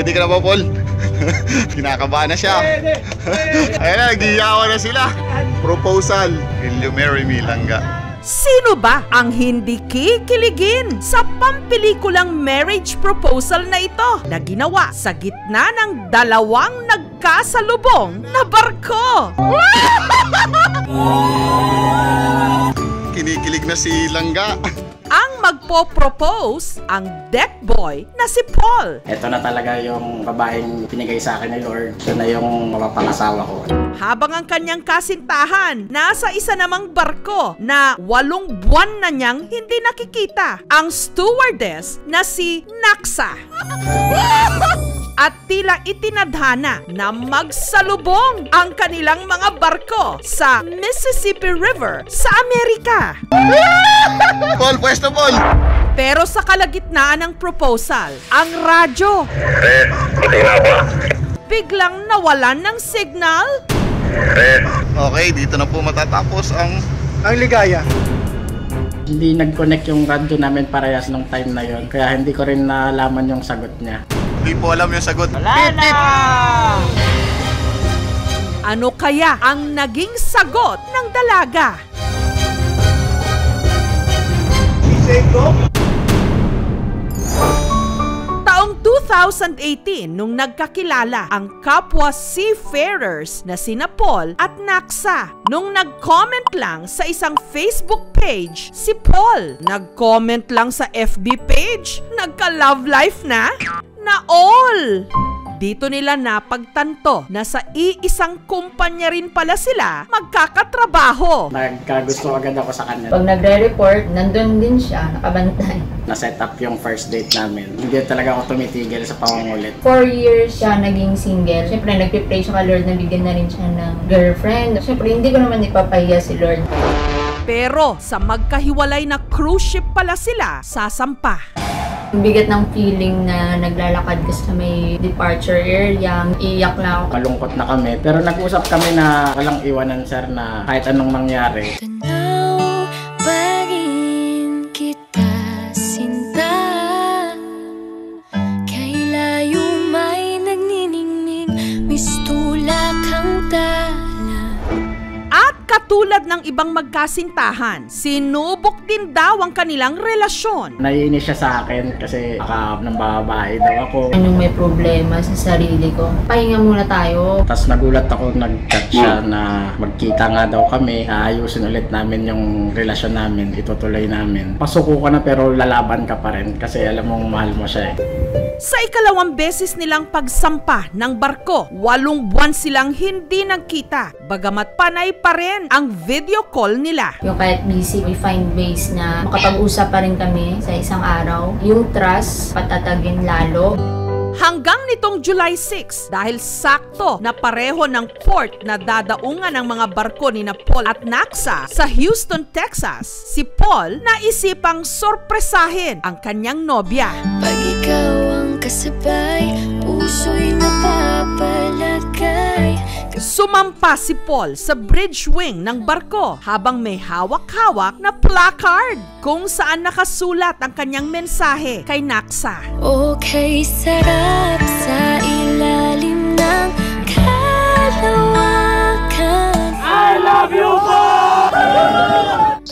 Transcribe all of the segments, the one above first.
Ready ka na ba, Paul? Kinakabahan na siya. Ayan na, nag-iyawa na sila. Proposal. Will you marry me, Langga? Sino ba ang hindi kikiligin sa pampelikulang marriage proposal na ito na ginawa sa gitna ng dalawang nagkasalubong na barko? Kinikilig na si Langga. Ang magpo-propose ang deck boy na si Paul. Ito na talaga yung babaeng pinigay sa akin ni Lord. Ito na yung mapapangasawa ko. Habang ang kanyang kasintahan nasa isa namang barko na 8 buwan na niyang hindi nakikita. Ang stewardess na si Naxa. At tila itinadhana na magsalubong ang kanilang mga barko sa Mississippi River sa Amerika. Paul, pwesto, Paul! Pero sa kalagitnaan ng proposal, ang radyo biglang nawalan ng signal. Okay, dito na po matatapos ang ligaya. Hindi nag-connect yung radyo namin parehas nung time na yon. Kaya hindi ko rin nalaman yung sagot niya. Hindi po alam yung sagot. Wala na! Ano kaya ang naging sagot ng dalaga? Taong 2018 nung nagkakilala ang kapwa seafarers na sina Paul at Naxa. Nung nag-comment lang sa isang Facebook page, si Paul nag-comment lang sa FB page, nagka-love life na all. Dito nila napagtanto na sa iisang kumpanya rin pala sila magkakatrabaho. Nagkagusto agad ako sa kanya. Pag nagre-report, nandun din siya, nakabantay. Na-set up yung first date namin. Hindi talaga ako tumitigil sa pangungulit. 4 years siya naging single. Siyempre, nagpipray siya kay Lord na bigyan na rin siya ng girlfriend. Siyempre, hindi ko naman ipapahiya si Lord. Pero sa magkahiwalay na cruise ship pala sila sasampa. Bigat ng feeling na naglalakad ka sa may departure area. Iyak na ako. Malungkot na kami. Pero nag-usap kami na walang iwanan, sir, na kahit anong mangyari. Tanaw pa rin kita, sinta. Kay layo may nagniningning, mistula kang tala. At katulad ng ibang magkasintahan, sinubok din daw ang kanilang relasyon. Naiinis siya sa akin kasi baka ng babae daw ako. Anong may problema sa sarili ko. Pahinga muna tayo. Tapos nagulat ako, nag-chat siya na magkita nga daw kami. Aayusin ulit namin yung relasyon namin, itutuloy namin. Pasuko ka na pero lalaban ka pa rin kasi alam mong mahal mo siya eh. Sa ikalawang beses nilang pagsampa ng barko, 8 buwan silang hindi nagkita. Bagamat panay pa rin ang video call nila. Yung kahit busy, we find ways na makapag-usap pa rin kami sa isang araw. Yung trust, patatagin lalo. Hanggang nitong July 6, dahil sakto na pareho ng port na dadaungan ng mga barko ni na Paul at Naxa sa Houston, Texas, si Paul naisipang sorpresahin ang kanyang nobya. Pag ikaw ang kasabay, puso'y napapalagay. Sumampa si Paul sa bridge wing ng barko habang may hawak-hawak na placard kung saan nakasulat ang kanyang mensahe kay Naxa. Okay, sarap sa ilalim ng kalawakan. I love you,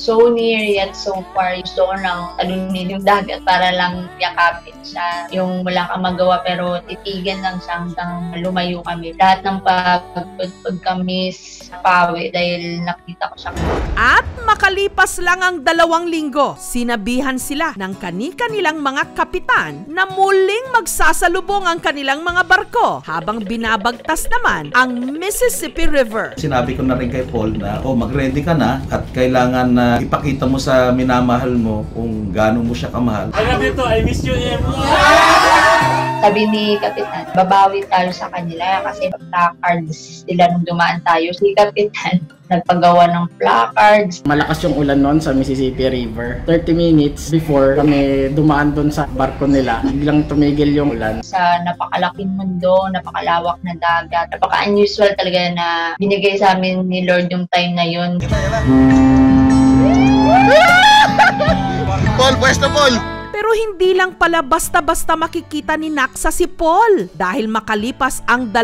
So near yet so far. Gusto ko nang talunin yung dagat para lang yakapin siya. Yung wala kang magawa pero titigan lang siya hanggang lumayo kami. Lahat ng pagpagpag kami sa pawi dahil nakita ko siya. At makalipas lang ang 2 linggo, sinabihan sila ng kani-kanilang mga kapitan na muling magsasalubong ang kanilang mga barko habang binabagtas naman ang Mississippi River. Sinabi ko na rin kay Paul na mag-ready ka na at kailangan na ipakita mo sa minamahal mo kung gaano mo siya kamahal. I love you too. I miss you, Em. Sabi ni Kapitan, babawi tayo sa kanila kasi placards sila nung dumaan tayo. Si Kapitan, nagpagawa ng placards. Malakas yung ulan noon sa Mississippi River. 30 minutes before kami dumaan doon sa barko nila, biglang tumigil yung ulan. Sa napakalaking mundo, napakalawak na dagat. Napaka-unusual talaga na binigay sa amin ni Lord yung time na yun. Paul, pwesto, Paul! Pero Pero hindi lang pala basta-basta makikita ni Naksa si Paul. Dahil makalipas ang 2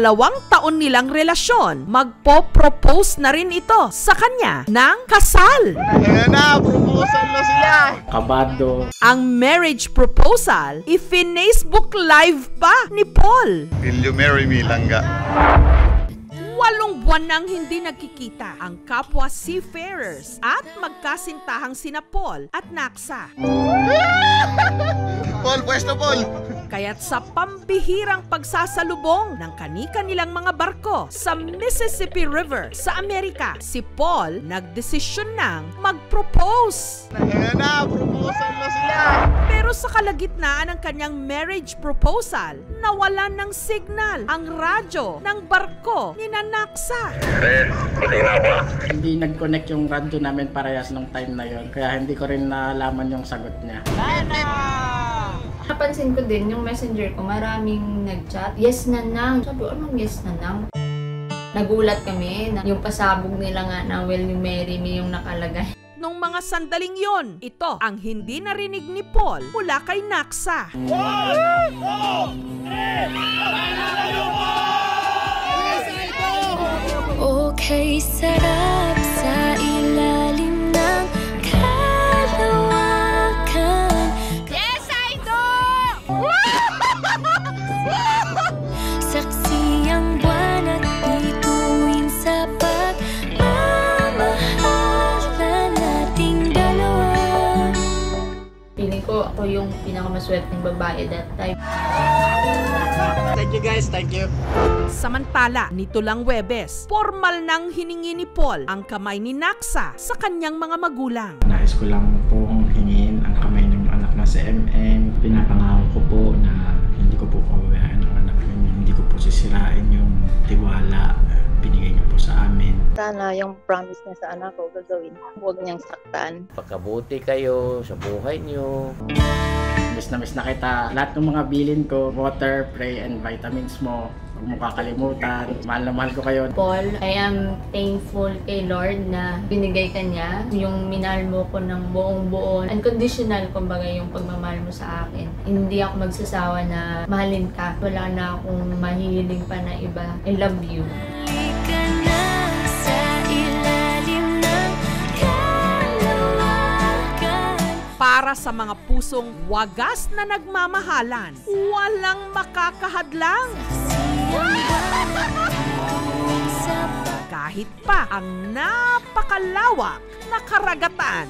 taon nilang relasyon, magpo-propose na rin ito sa kanya ng kasal. Ayan na, proposal na sila. Kabado. Ang marriage proposal, i-Facebook live pa ni Paul. Will you marry me, Langga? 8 buwan nang hindi nagkikita ang kapwa seafarers at magkasintahang sina Paul at Naksa. Paul, pwesto Paul. Kaya't sa pambihirang pagsasalubong ng kani-kanilang mga barko sa Mississippi River sa Amerika, si Paul nagdesisyon ng mag-propose. Ayan na, proposal na sila. Pero sa kalagitnaan ng kanyang marriage proposal, nawalan ng signal ang radyo ng barko ni Naksa. Hindi nag-connect yung radyo namin parehas nung time na yon. Kaya hindi ko rin nalaman yung sagot niya. Napansin ko din yung messenger ko, maraming nag-chat. Yes na nang. Sabi ko, anong yes na nang? Nagulat kami na yung pasabog nila nga na will you marry me yung nakalagay. Nung mga sandaling yon, ito ang hindi narinig ni Paul mula kay Naksa. Okay, sarap sa ilalim ng kalawakan. Yes, I do! Saksi ang buwan at bituin sa pagmamahal nating dalawa. Feeling ko ako yung pinakamaswerteng babae that time. Thank you guys, thank you. Samantala, nito lang Huwebes, formal nang hiningi ni Paul ang kamay ni Naksa sa kanyang mga magulang. Nais ko lang pong hingin ang kamay ng anak na si MM. Pinapangako ko po na hindi ko po pababayaan ang anak ninyo. Hindi ko po sisirain yung tiwala binigay niyo po sa amin. Sana yung promise niya sa anak ko gagawin. Huwag niyang saktan. Pagkabuti kayo sa buhay niyo. Miss na kita. Lahat ng mga bilin ko, water, pray, and vitamins mo. Huwag mo kakalimutan. Mahal na mahal ko kayo. Paul, I am thankful kay Lord na binigay ka niya. Yung minahal mo ko ng buong buo. Unconditional, kumbaga, yung pagmamahal mo sa akin. Hindi ako magsasawa na mahalin ka. Wala na akong mahihiling pa na iba. I love you. Para sa mga pusong wagas na nagmamahalan, walang makakahadlang. Kahit pa ang napakalawak na karagatan.